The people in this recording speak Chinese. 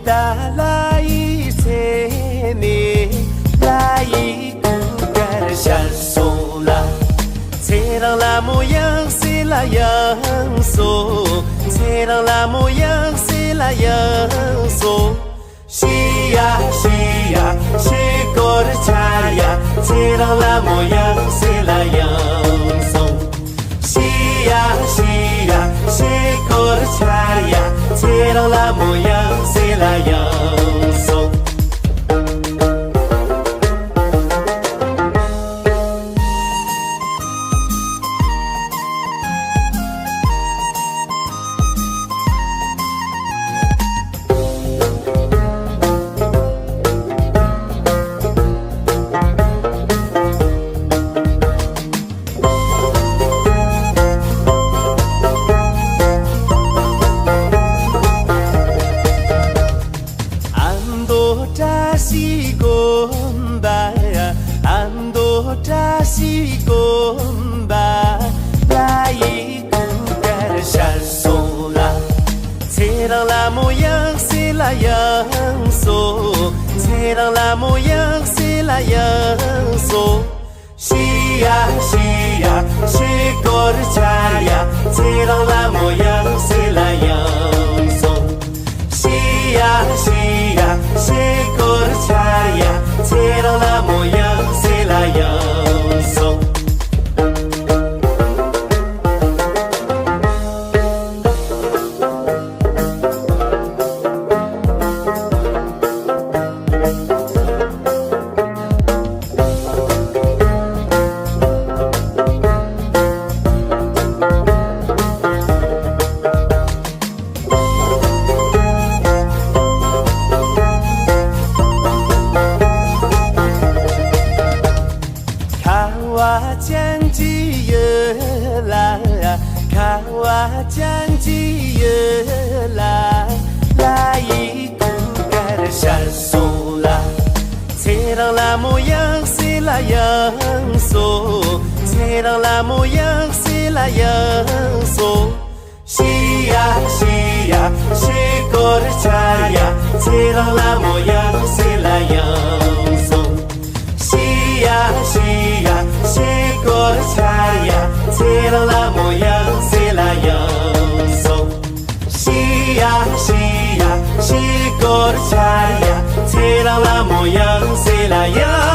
达拉伊塞尼拉伊古格山松拉，切让拉木样西拉样松，切让拉木样西拉样松。西呀西呀，西过的茶呀，切让拉木样西拉样松。西呀西呀，西过的茶呀，切让拉木样西拉样松。西贡巴，安多扎西贡巴，拉伊古格山松拉，切让拉木样西拉样松，切让拉木样西拉样松。西呀西呀，西过的茶呀，切让拉木样西拉样松。西呀西呀，西过的茶呀，切让拉木样西拉样松。卡江吉耶拉，卡瓦江吉耶拉，拉伊古格的山松拉，切让拉木样西拉样松，切让拉木样西拉样松。西呀西呀，西过的茶呀，切让拉木样西拉样松。西呀西呀，西过的茶呀，切让拉木样西拉样松。西呀西呀，西过的茶呀，切让拉木样西拉样。